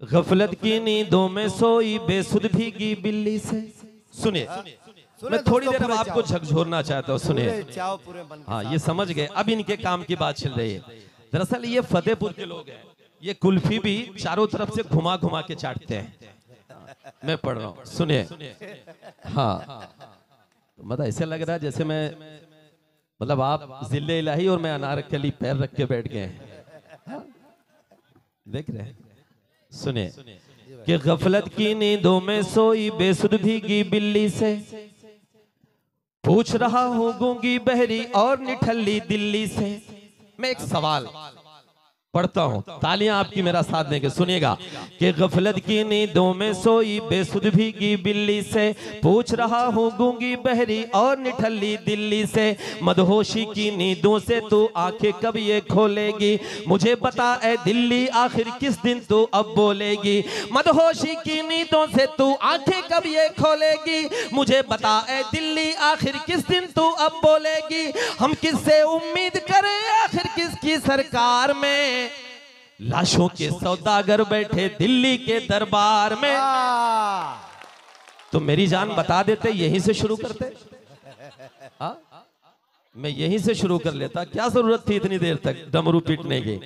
गफलत की नींदों में सोई बेसुध भीगी बिल्ली से। सुनिए, मैं थोड़ी देर अब आपको झकझोरना चाहता हूँ। सुनिए, हाँ ये समझ गए, अब इनके काम की बात चल रही है। दरअसल ये फतेहपुर के लोग हैं, ये कुल्फी भी चारों तरफ से घुमा घुमा के चाटते हैं। मैं पढ़ रहा हूँ, सुनिए। हाँ मतलब ऐसे लग रहा है जैसे मैं, मतलब आप जिले इलाही और मैं अनारकली पैर रख के बैठ गए हैं। देख रहे हैं? सुनिए कि गफलत की नींदों में सोई बेसुध भीगी बिल्ली से, पूछ रहा हूं गूंगी बहरी और निठल्ली दिल्ली से। मैं एक सवाल पढ़ता हूं, तालियां आपकी मेरा साथ देंगे। सुनिएगा कि गफलत की नींदों में सोई बेसुध भीगी बिल्ली से, पूछ रहा हूं गूंगी बहरी और निठल्ली दिल्ली से, मदहोशी की नींदों से तू आंखें कब ये खोलेगी, मुझे बता ए दिल्ली आखिर किस दिन तू अब बोलेगी। मदहोशी की नींदों से तू आंखें कब ये खोलेगी, मुझे बता ए दिल्ली आखिर किस दिन तू अब बोलेगी। हम किससे उम्मीद करें आखिर किसकी सरकार में, लाशों के सौदागर बैठे दिल्ली के दरबार में। तो मेरी जान बता देते, यहीं से शुरू करते। मैं यहीं से शुरू कर लेता, क्या जरूरत थी इतनी देर तक डमरू पीटने की।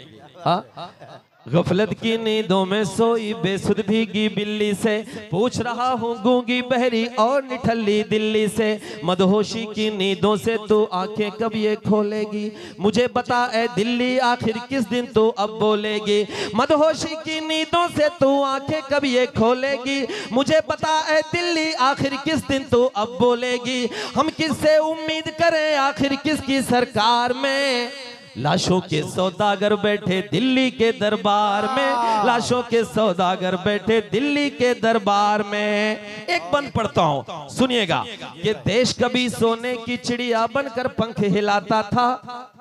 गफलत की नींदों में सोई बेसुध भीगी बिल्ली से, पूछ रहा हूँ गूंगी बहरी और निठल्ली दिल्ली से, मदहोशी की नींदों से तू आंखें कब ये खोलेगी, मुझे बता ए दिल्ली आखिर किस दिन तू अब बोलेगी। मदहोशी की नींदों से तू आंखें कब ये खोलेगी, मुझे बता ए दिल्ली आखिर किस दिन तू अब बोलेगी। हम किससे उम्मीद करें आखिर किसकी सरकार में, लाशों के सौदागर बैठे दिल्ली के दरबार में, लाशों के सौदागर बैठे दिल्ली के दरबार में। एक बंद पढ़ता हूं, सुनिएगा कि देश कभी सोने की चिड़िया बनकर पंख हिलाता था,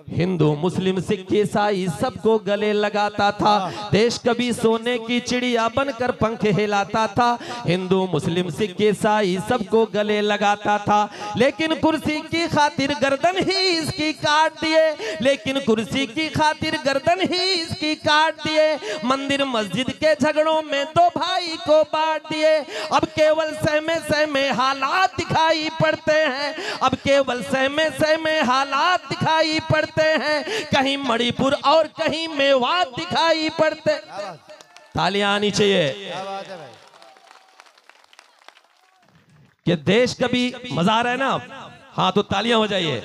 हिंदू मुस्लिम सिख ईसाई सबको गले लगाता था। देश कभी सोने की चिड़िया बनकर पंख हिलाता था, हिंदू मुस्लिम सिख ईसाई सबको गले लगाता था, लेकिन कुर्सी की खातिर गर्दन ही इसकी काट दिए, लेकिन कुर्सी की खातिर गर्दन ही इसकी काट दिए। मंदिर मस्जिद के झगड़ों में दो भाई को बांट दिए, अब केवल सहमे हालात दिखाई पड़ते हैं, अब केवल सहमे हालात दिखाई पड़ते हैं, कहीं मणिपुर और कहीं मेवात दिखाई पड़ते। तालियां आनी चाहिए कि देश कभी, मजा आ रहा है ना? हाँ तो तालियां हो जाइए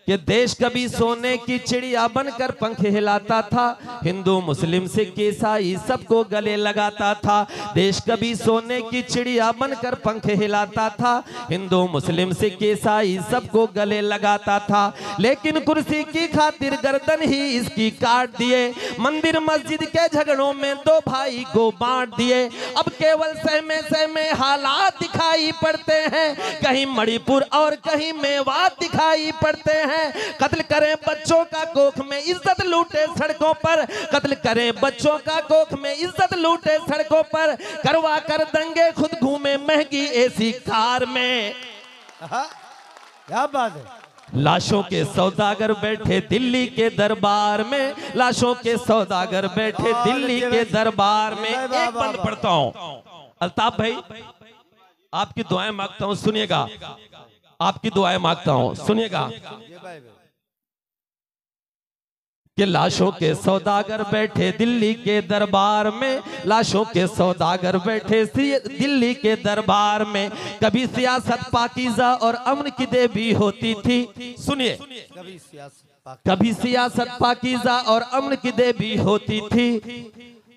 कि देश कभी सोने की चिड़िया बनकर पंख हिलाता था, हिंदू मुस्लिम सिख ईसाई सबको गले लगाता था। देश कभी सोने की चिड़िया बनकर पंख हिलाता था, हिंदू मुस्लिम सिख ईसाई सबको गले लगाता था, लेकिन कुर्सी की खातिर गर्दन ही इसकी काट दिए। मंदिर मस्जिद के झगड़ों में दो भाई को बांट दिए, अब केवल सहमे हालात दिखाई पड़ते हैं, कहीं मणिपुर और कहीं मेवात दिखाई पड़ते हैं। कत्ल करें बच्चों का कोख में इज्जत लूटे सड़कों पर, कत्ल करें बच्चों का कोख में इज्जत लूटे सड़कों पर, करवा कर दंगे खुद घूमे महंगी एसी कार में। क्या बात है। लाशों के सौदागर बैठे दिल्ली के दरबार में, लाशों के सौदागर बैठे दिल्ली के दरबार में। एक बंद पढ़ता हूं, अल्ताफ भाई आपकी दुआएं मांगता हूं, सुनिएगा, आपकी दुआएं मांगता हूं, सुनिएगा कि लाशों के सौदागर बैठे दिल्ली के दरबार में, लाशों के सौदागर बैठे दिल्ली के दरबार में। कभी सियासत पाकीज़ा और अमन की देवी होती थी। सुनिए, कभी सियासत पाकीज़ा और अमन की देवी होती थी,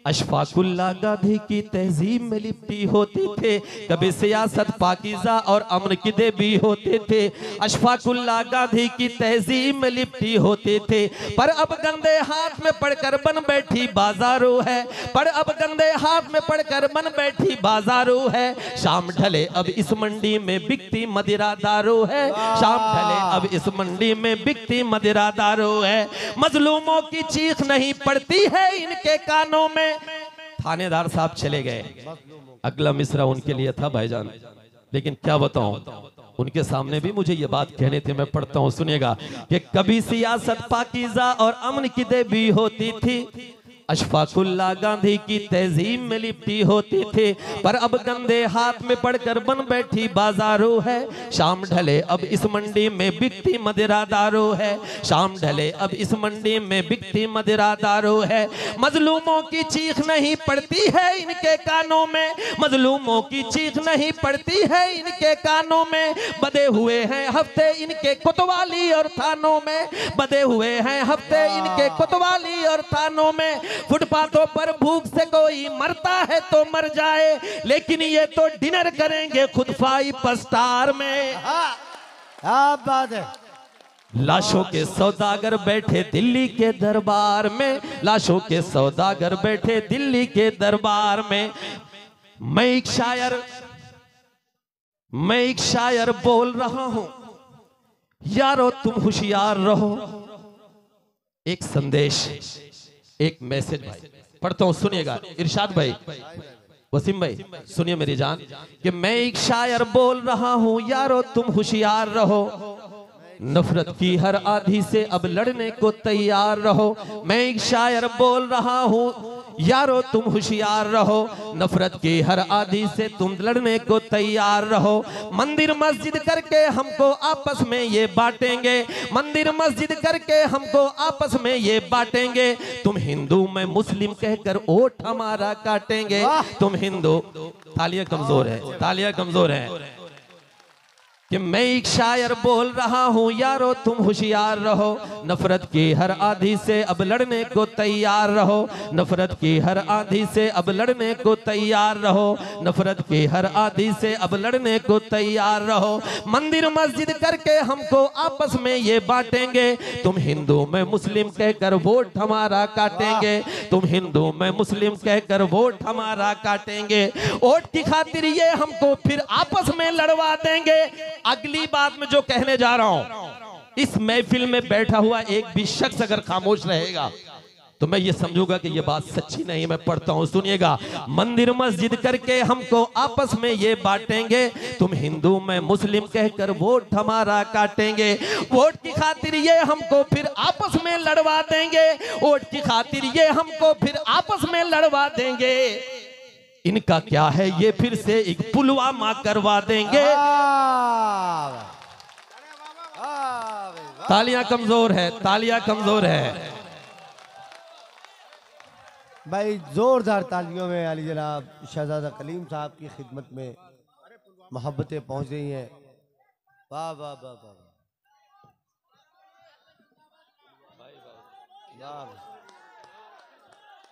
अशफाकुल्लाह गांधी की तहजीब में लिपटी होती थे। कभी सियासत पाकीज़ा और अमन की देवी होते थे, अशफाकुल्लाह गांधी की तहजीब में लिपटी होते थे, पर अब गंदे हाथ में पड़कर बन बैठी बाजारू है, पर अब गंदे हाथ में पड़कर बन बैठी बाजारू है। शाम ढले अब इस मंडी में बिकती मदिरा दारू है, शाम ढले अब इस मंडी में बिकती मदिरा दारू है। मजलूमों की चीख नहीं पड़ती है इनके कानों में। थानेदार साहब चले गए, अगला मिसरा उनके लिए था भाईजान, लेकिन क्या बताऊं, उनके सामने भी मुझे ये बात कहने थे। मैं पढ़ता हूं, सुनिएगा कि कभी सियासत पाकीज़ा और अमन की देवी होती थी, अशफाकुल्ला गांधी की तहजीब में लिपटी होती थी, पर अब गंदे हाथ में पड़कर बन बैठी बाजारो है। शाम ढले अब इस मंडी में बिकती मदिरा दारू है, शाम ढले अब इस मंडी में बिकती मदिरा दारू है। मजलूमों की चीख नहीं पड़ती है इनके कानों में, मजलूमों की चीख नहीं पड़ती है इनके कानों में। बदे हुए हैं हफ्ते इनके कोतवाली और थानों में, बदे हुए हैं हफ्ते इनके कोतवाली और थानों में। फुटपाथों पर भूख से कोई मरता है तो मर जाए, लेकिन ये तो डिनर करेंगे खुद 5 स्टार में। क्या बात है। लाशों के सौदागर बैठे दिल्ली के दरबार में, लाशों के सौदागर बैठे दिल्ली के दरबार में। मैं एक शायर बोल रहा हूं, यारो तुम होशियार रहो। एक संदेश, एक मैसेज भाई पढ़ता हूं, सुनिएगा। इरशाद भाई, वसीम भाई सुनिए मेरी जान, कि मैं एक शायर बोल रहा हूं, यारो तुम होशियार रहो। नफरत की हर आधी से अब लड़ने को तैयार रहो। मैं एक शायर बोल रहा हूं, यारो तुम होशियार रहो। नफरत की हर आधी से तुम लड़ने को तैयार रहो। मंदिर मस्जिद करके हमको आपस में ये बांटेंगे, मंदिर मस्जिद करके हमको आपस में ये बांटेंगे। तुम हिंदू मैं मुस्लिम कहकर वोट हमारा काटेंगे। तुम हिंदू, तालियां कमजोर है, तालियां कमजोर है। कि मैं एक शायर बोल रहा हूं, यारो तुम होशियार रहो। नफरत की हर आधी से अब लड़ने को तैयार रहो। नफरत की हर आधी से अब लड़ने को तैयार रहो। नफरत की हर आधी से अब लड़ने को तैयार रहो। मंदिर मस्जिद करके हमको आपस में ये बांटेंगे। तुम हिंदू मैं मुस्लिम कहकर वोट हमारा काटेंगे। तुम हिंदू मैं मुस्लिम कहकर वोट हमारा काटेंगे। वोट की खातिर ये हमको फिर आपस में लड़वा देंगे। अगली बात में जो कहने जा रहा हूं, इस महफिल में बैठा हुआ एक भी शख्स अगर खामोश रहेगा तो मैं ये समझूंगा कि ये बात सच्ची नहीं। मैं पढ़ता हूं, सुनिएगा। मंदिर मस्जिद करके हमको आपस में ये बांटेंगे। तुम हिंदू मैं मुस्लिम कहकर वोट हमारा काटेंगे। वोट की खातिर ये हमको फिर आपस में लड़वा देंगे। वोट की खातिर ये हमको फिर आपस में लड़वा देंगे। इनका क्या है ये फिर से एक पुलवामा करवा देंगे। तालियां कमजोर है, तालियां कमजोर है भाई। जोरदार तालियों में अली जनाब शहजादा कलीम साहब की खिदमत में मोहब्बतें पहुंच रही हैं। वाह वाह वाह वाह,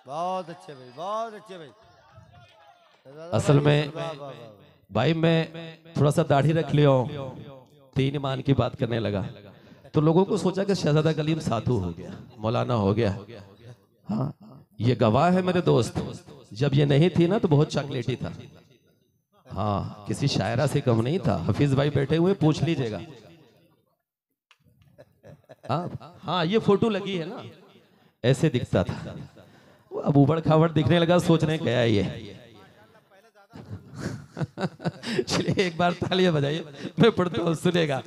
बहुत अच्छे भाई, बहुत अच्छे भाई। असल में भाई मैं थोड़ा सा दाढ़ी रख लिया, 3 ईमान की बात करने लगा तो लोगों को सोचा कि शहजादा कलीम साधु हो गया, मौलाना हो गया। हाँ, ये गवाह है मेरे दोस्त, जब ये नहीं थी ना तो बहुत चॉकलेटी था। हाँ, किसी शायरा से कम नहीं था। हफीज भाई बैठे हुए, पूछ लीजिएगा। हाँ, ये फोटो लगी है ना, ऐसे दिखता था। अब उबड़ खाबड़ दिखने लगा, सोचने गया ये। चलिए एक बार तालियां बजाइए, मैं पढ़ता हूँ, सुनेगा।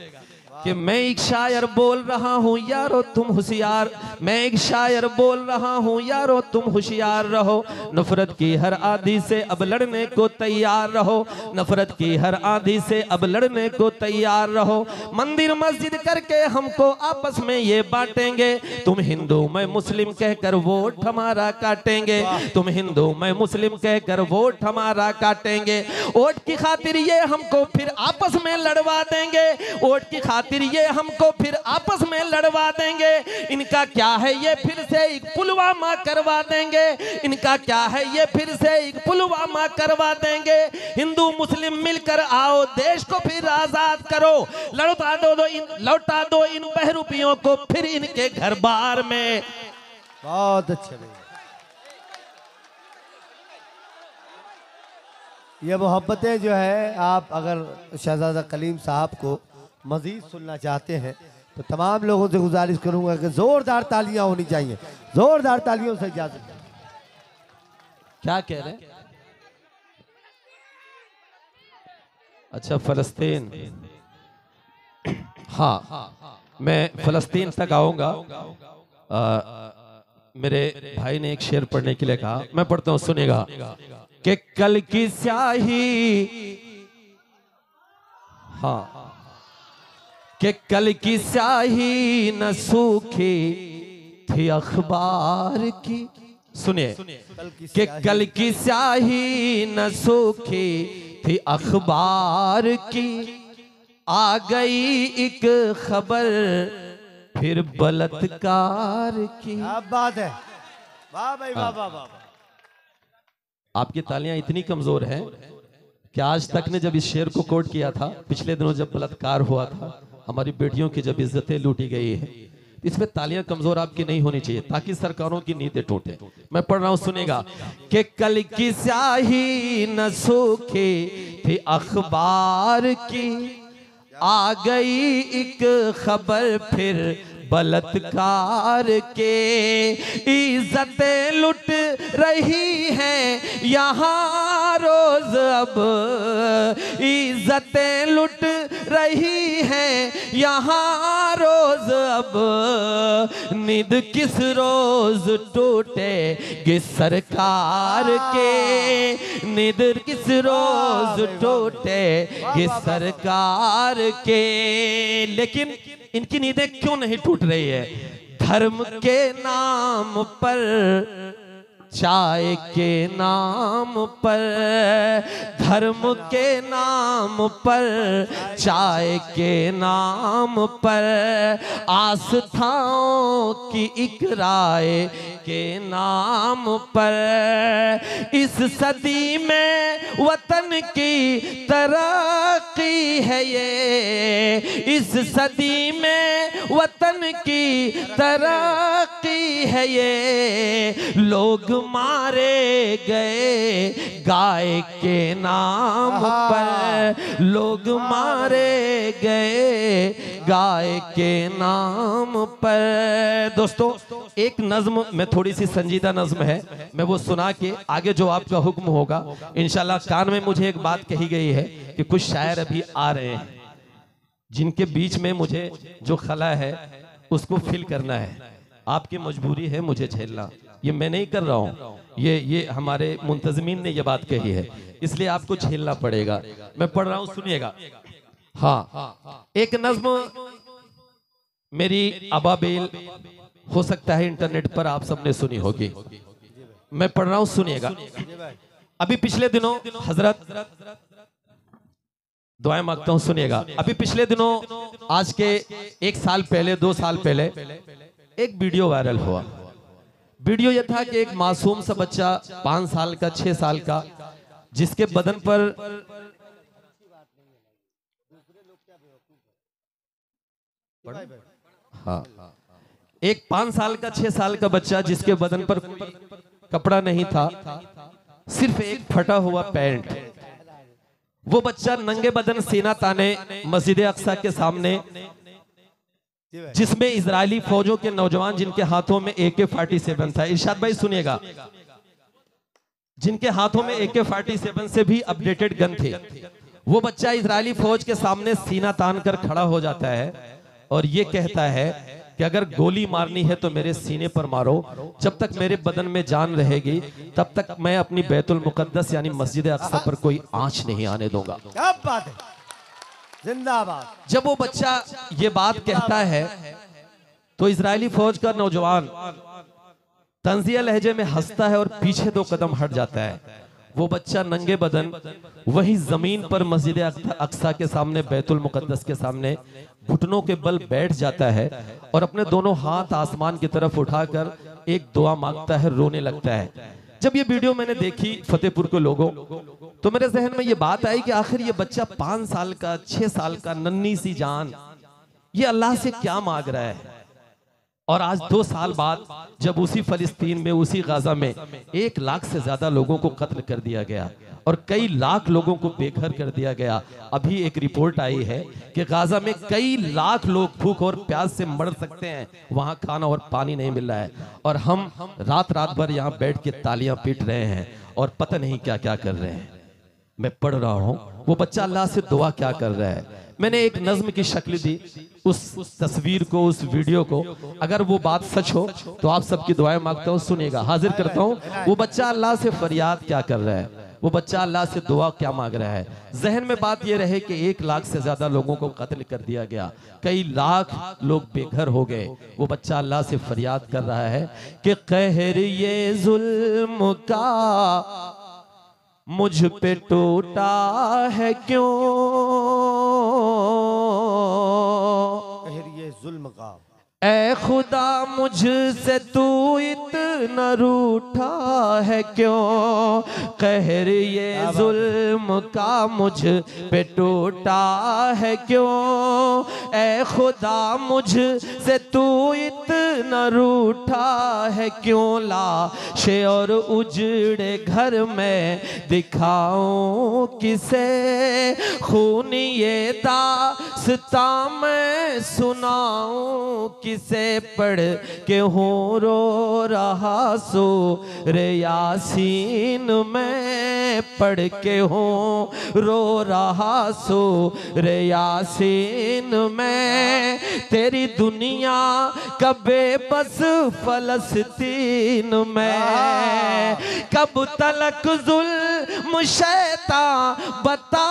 कि मैं एक शायर बोल रहा हूँ, यारो तुम होशियार। मैं एक शायर बोल रहा हूँ, यारो तुम होशियार रहो। नफरत की हर आधी से अब लड़ने को तैयार रहो। नफरत की हर आधी से अब लड़ने को तैयार रहो। मंदिर मस्जिद करके हमको आपस में ये बांटेंगे। तुम हिंदू मैं मुस्लिम कहकर वोट हमारा काटेंगे। तुम हिंदू मैं मुस्लिम कहकर वोट हमारा काटेंगे। वोट की खातिर ये हमको फिर आपस में लड़वा देंगे। वोट की खातिर ये हमको फिर आपस में लड़वा देंगे। इनका क्या है ये फिर से एक पुलवामा करवा देंगे। इनका क्या है ये फिर से एक पुलवामा करवा देंगे। हिंदू मुस्लिम मिलकर आओ देश को फिर आजाद करो। लौटा दो इन बहरूपियों को फिर इनके घर बार में। बहुत अच्छे भाई, ये मोहब्बतें जो है, आप अगर शहजादा कलीम साहब को मजीद सुनना चाहते हैं तो तमाम लोगों से गुजारिश करूंगा कि जोरदार तालियां होनी चाहिए। जोरदार तालियों से इजाजत। क्या कह रहे हैं? अच्छा, फलस्तीन। हाँ, मैं फलस्तीन तक आऊंगा। मेरे भाई ने एक शेर पढ़ने के लिए कहा, मैं पढ़ता हूं, सुनेगा। कि कल की स्याही, हाँ, कि कल की स्याही न सूखी थी अखबार की, सुनिए, कि कल की स्याही न सूखी थी अखबार की, आ गई एक खबर फिर बलात्कार की। क्या बात है, वाह भाई वाह वाह वाह। आपकी तालियां इतनी कमजोर हैं कि आज तक ने जब इस शेर को कोट किया था, पिछले दिनों जब बलात्कार हुआ था, हमारी बेटियों की जब इज्जतें लूटी गई है, इसमें तालियां कमजोर आपकी नहीं होनी चाहिए ताकि सरकारों की नींदें टूटे। मैं पढ़ रहा हूं, सुनेगा। कि कल की स्याही न सूखी थी अखबार की, आ गई एक खबर फिर बलात्कार के, इज्जतें लुट रही हैं यहाँ रोज अब, इज्जतें लुट रही हैं यहाँ रोज अब, नींद किस रोज टूटेगी सरकार के, नींद किस रोज टूटेगी सरकार के। लेकिन इनकी नींदें क्यों नहीं टूट रही है? धर्म के नाम पर, चाय के नाम पर, धर्म के नाम पर, चाय के नाम पर, आस्थाओं की इकराए के नाम पर, इस सदी में वतन की तरक्की है ये, इस सदी में वतन की तरक्की है ये, लोग मारे गए गाय के नाम पर, लोग मारे गए गाय के नाम पर। दोस्तों, एक नज्म में, थोड़ी सी संजीदा नज्म है, मैं वो सुना के आगे जो आपका हुक्म होगा इंशाल्लाह। कान में मुझे एक बात कही गई है कि कुछ शायर अभी आ रहे हैं जिनके बीच में मुझे जो खला है उसको फिल करना है। आपकी मजबूरी है मुझे झेलना, ये मैं नहीं कर रहा हूँ, ये हमारे मुंतजमीन ने ये बात कही है, इसलिए आपको झेलना पड़ेगा। मैं पढ़ रहा हूँ, सुनिएगा। हाँ, एक नज्म मेरी अबाबेल, हो सकता है इंटरनेट पर आप सबने सुनी होगी, मैं पढ़ रहा हूँ, सुनिएगा। अभी पिछले दिनों हजरत, दुआएं मांगता हूं, सुनिएगा। अभी पिछले दिनों, आज के 1 साल पहले, 2 साल पहले एक वीडियो वायरल हुआ। वीडियो यह था कि एक मासूम सा बच्चा 5 साल का, 6 साल का, जिसके बदन पर हाँ, एक 5 साल का, 6 साल का बच्चा जिसके बदन पर कपड़ा नहीं था, सिर्फ एक फटा हुआ पैंट, वो बच्चा नंगे बदन सीना ताने मस्जिद अक्सा के सामने, जिसमें इजरायली फौजों के नौजवान जिनके हाथों में AK-47 था, इरशाद भाई सुनिएगा, जिनके हाथों में AK-47 से भी अपडेटेड गन थे, वो बच्चा इजरायली फौज के सामने सीना तान कर खड़ा हो जाता है और ये कहता है कि अगर गोली मारनी है तो मेरे सीने पर मारो, जब तक मेरे बदन में जान रहेगी तब तक मैं अपनी बैतुल मुकद्दस यानी मस्जिद अक्सा पर कोई आंच नहीं आने दूंगा। क्या बात है, जिंदाबाद। जब वो बच्चा ये बात कहता है तो इजरायली फौज का नौजवान तंजिया लहजे में हंसता है और पीछे 2 कदम हट जाता है। वो बच्चा नंगे बदन वही जमीन पर मस्जिद अक्सा के सामने, बैतुल मुकद्दस के सामने घुटनों के बल बैठ जाता है और अपने दोनों हाथ आसमान की तरफ उठाकर एक दुआ मांगता है, रोने लगता है। जब ये वीडियो मैंने देखी फतेहपुर के लोगों, तो मेरे जहन में ये बात आई कि आखिर ये बच्चा 5 साल का, 6 साल का, नन्ही सी जान, ये अल्लाह से क्या मांग रहा है। और आज 2 साल बाद जब उसी फलस्तीन में, उसी गाजा में 1 लाख से ज्यादा लोगों को कत्ल कर दिया गया और कई लाख लोगों को बेघर कर दिया गया। अभी एक रिपोर्ट आई है कि गाजा में कई लाख लोग भूख और प्यास से मर सकते हैं, वहां खाना और पानी नहीं मिल रहा है, और हम रात रात भर यहाँ बैठ के तालियां पीट रहे हैं और पता नहीं क्या क्या कर रहे हैं। मैं पढ़ रहा हूँ, वो बच्चा अल्लाह से दुआ क्या कर रहा है। मैंने एक नज्म की शक्ल दी उस तस्वीर को, उस वीडियो को। अगर वो बात सच हो तो आप सबकी दुआएं मांगता हूँ, सुनिएगा। हाजिर करता हूँ वो बच्चा अल्लाह से फरियाद क्या कर रहा है, वो बच्चा अल्लाह से दुआ क्या मांग रहा है। जहन में बात ये रहे कि 1 लाख से ज्यादा लोगों को कत्ल कर दिया गया, कई लाख लोग बेघर हो गए। वो बच्चा अल्लाह से फरियाद कर रहा है कि कहर ये जुल्म का मुझ पे टूटा है क्यों, कहर ये जुल्म का ऐ खुदा मुझसे तू इतना रूठा है क्यों, कहर ये जुल्म का मुझ पे टूटा है क्यों, ऐ खुदा मुझसे तू इतना रूठा है क्यों, लाशे और उजड़े घर में दिखाऊं किसे, खून ये दास्तां मैं सुनाऊं किसे, पढ़ के हूँ रो रहा सूरे यासीन में, पढ़ के हूँ रो रहा सूरे यासीन में, तेरी दुनिया कबे बस फलस्तीन में, कब तलक जुल्म शैतान बता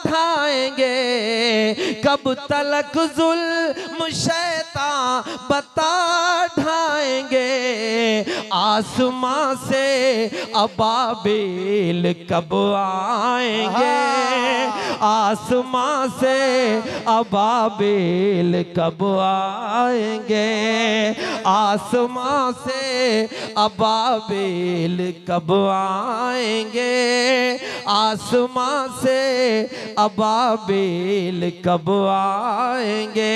ढाएंगे, कब तलक जुल्म शैतान बता ढाएंगे, आसमां से अबाबिल कब आएंगे, आसमां से अबाबिल कब आएंगे, आसमां से अबाबिल कब आएंगे, आसमां से अबाबिल कब आएंगे।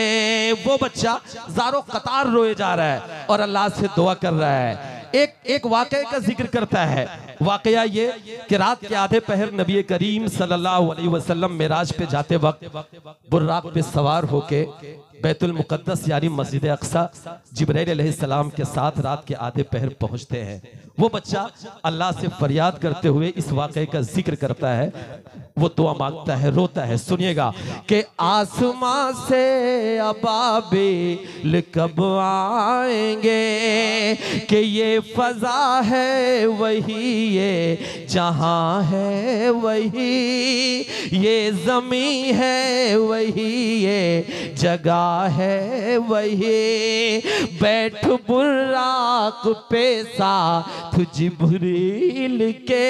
वो बच्चा ज़ारो कतार रोए जा रहा है और अल्लाह से दुआ कर रहा है। एक वाक़े का जिक्र करता है। वाक़या ये कि रात के आधे पहर नबी करीम सल्लल्लाहु अलैहि वसल्लम मेराज पे जाते वक्त बुर्राक पे सवार होके बैतुल मुक़द्दस यानी मस्जिद अक्सा जिब्राइल अलैहिस्सलाम के साथ रात के आधे पहर पहुंचते हैं। वो बच्चा अल्लाह से फरियाद करते हुए इस वाक़े का जिक्र करता है, वो दुआ मांगता है, रोता है। सुनिएगा कि आसमां से अबाबिल कब आएंगे, कि ये फजा है वही ये जहां है वही, ये जमी है वही ये जगह है वही, बैठ बुर्राक पे साथ जिब्रील के,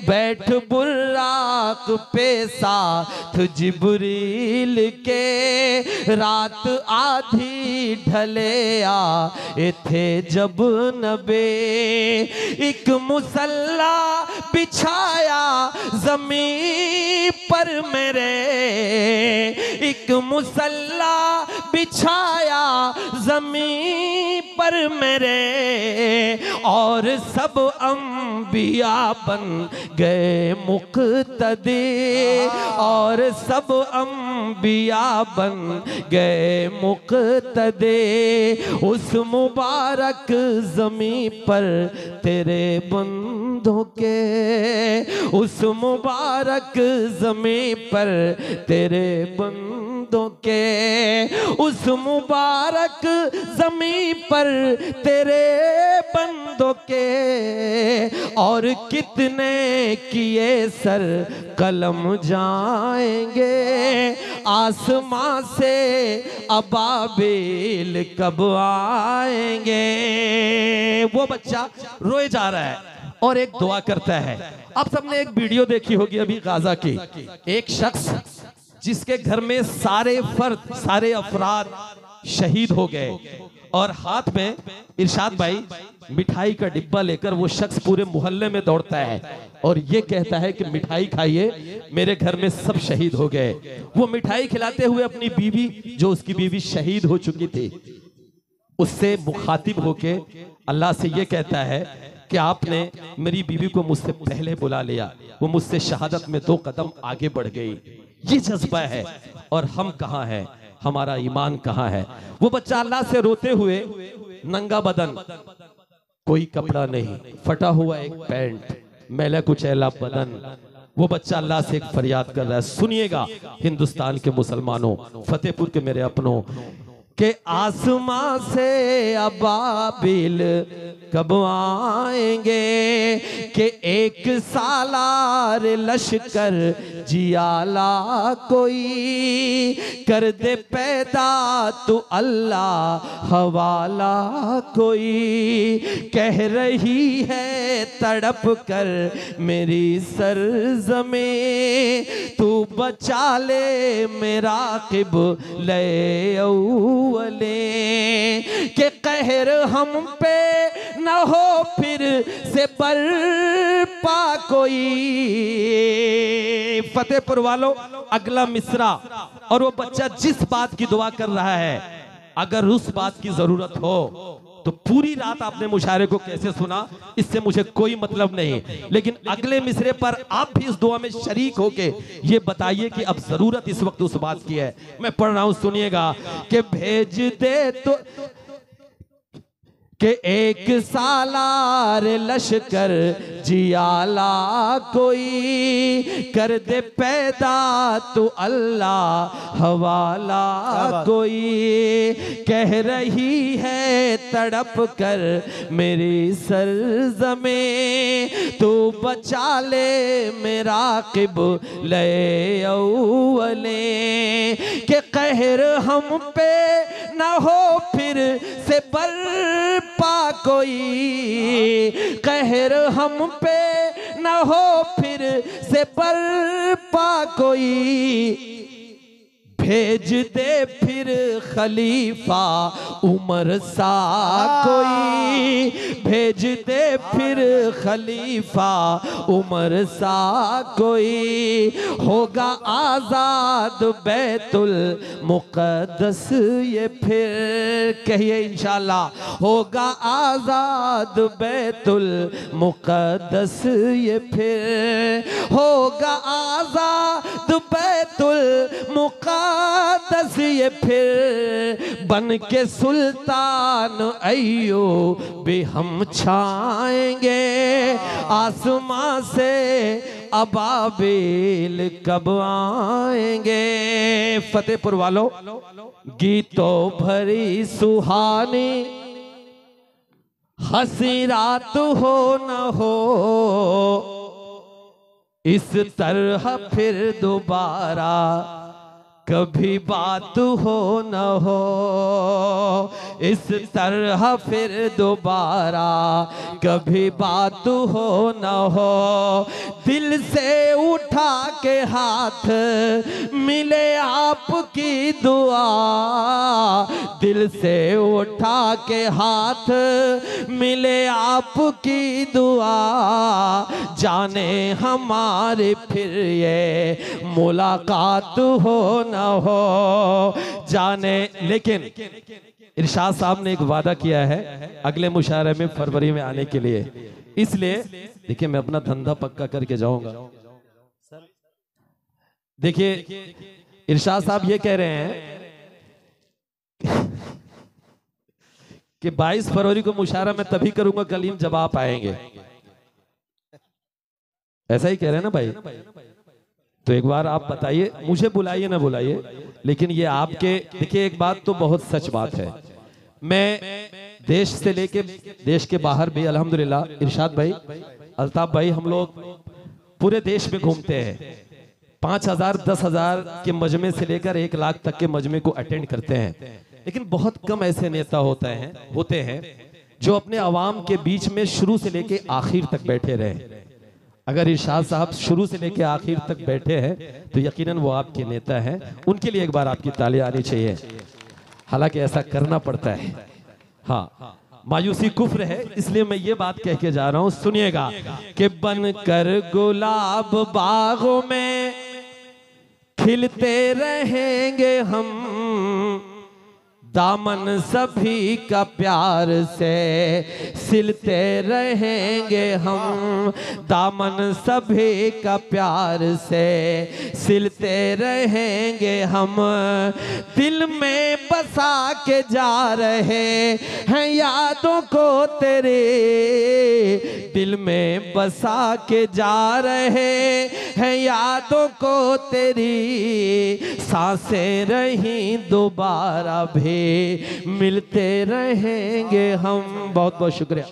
बैठ बुर्राक पे साथ जिब्रील के, रात आधी ढले आए थे जब नबी, एक मुसल्ला बिछाया जमीन पर मेरे, एक मुसल्ला बिछाया जमीन पर मेरे, और सब अंबिया बन गए मुक्तदी, और सब अंबिया बन गए मुक्तदी, उस मुबारक जमी पर तेरे बंदों के, उस मुबारक जमी पर तेरे बंदों के, उस मुबारक जमी पर तेरे बंदों के, और कितने किए सर कलम जाएंगे, आसमां से अबाबिल कब आएंगे। वो बच्चा रोए जा रहा है और एक दुआ करता है। आप सबने एक वीडियो देखी होगी अभी गाजा की, एक शख्स जिसके घर में सारे फर्द, सारे अफराद शहीद हो गए, और हाथ में इरशाद भाई मिठाई का डिब्बा लेकर वो शख्स पूरे मोहल्ले में दौड़ता है और ये कहता है कि मिठाई खाइए, मेरे घर में सब शहीद हो गए। वो मिठाई खिलाते हुए अपनी बीवी, जो उसकी बीवी शहीद हो चुकी थी, उससे मुखातिब होके अल्लाह से ये कहता है कि आपने मेरी बीवी को मुझसे पहले बुला लिया, वो मुझसे शहादत में 2 कदम आगे बढ़ गई। ये जज्बा है। और हम कहाँ हैं, हमारा ईमान कहाँ है। वो बच्चा अल्लाह से रोते हुए, नंगा बदन, कोई कपड़ा नहीं, फटा हुआ एक पैंट, मैला कुचैला बदन, वो बच्चा अल्लाह से एक फरियाद कर रहा है। सुनिएगा हिंदुस्तान के मुसलमानों, फतेहपुर के मेरे अपनों, के आसमां से अबाबिल कब आएंगे, कि एक सालार लश्कर जियाला कोई, कर दे पैदा तू अल्लाह हवाला कोई, कह रही है तड़प कर मेरी सरज़मे, तू बचा ले मेरा क़िबले अव्वले, के कहर हम पे न हो फिर से बर्पा कोई। फतेहपुर वालों, अगला मिसरा, और वो बच्चा जिस बात की दुआ कर रहा है, अगर उस बात की जरूरत हो तो पूरी रात आपने मुशायरे को कैसे सुना इससे मुझे कोई मतलब नहीं, लेकिन अगले मिसरे पर आप भी इस दुआ में शरीक होके ये बताइए कि अब जरूरत इस वक्त उस बात की है। मैं पढ़ रहा हूं, सुनिएगा, कि भेज दे तो कि एक सालार लश्कर जियाला कोई, कर दे पैदा तू अल्लाह हवाला कोई, कह रही है तड़प कर मेरी सरज़मे, तू बचा ले मेरा क़िबले अव्वले, के कहर हम पे न हो फिर से बर्पा कोई, कहर हम पे न हो फिर से बर्पा कोई, भेज दे फिर खलीफा उमर सा कोई, भेज दे फिर खलीफा उमर सा कोई, होगा आजाद बैतुल मुक़द्दस ये फिर, कहिए इंशाल्लाह, होगा आजाद बैतुल मुक़द्दस ये फिर, होगा आजाद बैतुल मुक़द्दस ये फिर, बन के सुल्तान अय्यूब भी हम छाएंगे, आसमां से अबाबिल कब आएंगे। फतेहपुर वालों, गीतों भरी सुहानी हंसी रात हो न हो, इस तरह फिर दोबारा कभी बात हो न हो, इस तरह फिर दोबारा कभी बात हो न हो, दिल से उठा के हाथ मिले आपकी दुआ, दिल से उठा के हाथ मिले आपकी दुआ, जाने हमारे फिर ये मुलाकात हो न हो, जाने। लेकिन इरशाद साहब ने एक वादा किया है अगले मुशायरे में फरवरी में आने के लिए, इसलिए देखिए मैं अपना धंधा पक्का करके जाऊंगा। देखिए इरशाद साहब ये कह रहे हैं कि 22 फरवरी को मुशायरा मैं तभी करूंगा कलीम जब आप आएंगे, ऐसा ही कह रहे हैं ना भाई? तो एक बार आप बताइए, मुझे बुलाइए ना बुलाइए, लेकिन ये आपके, देखिए एक बात तो बहुत सच बात है, मैं देश से लेके देश के बाहर भी अल्हम्दुलिल्लाह, इरशाद भाई, अल्ताफ भाई, हम लोग पूरे देश में घूमते हैं, 5000 10,000 के मजमे से लेकर 1 लाख तक के मजमे को अटेंड करते हैं, लेकिन बहुत कम ऐसे नेता होते हैं जो अपने अवाम के बीच में शुरू से लेके आखिर तक बैठे रहे। अगर इरशाद साहब शुरू से लेके आखिर तक बैठे हैं तो यकीनन वो आपके नेता हैं, उनके लिए एक बार आपकी तालियां आनी चाहिए, हालांकि ऐसा करना पड़ता है। हाँ, मायूसी कुफ्र है, इसलिए मैं ये बात कह के जा रहा हूं, सुनिएगा, कि बनकर गुलाब बागों में खिलते रहेंगे हम, दामन सभी का प्यार से सिलते रहेंगे हम, दामन सभी का प्यार से सिलते रहेंगे हम। दिल में बसा के जा रहे हैं यादों को तेरे, दिल में बसा के जा रहे हैं यादों को तेरी, सांसें रही दोबारा भी मिलते रहेंगे हम। बहुत बहुत शुक्रिया।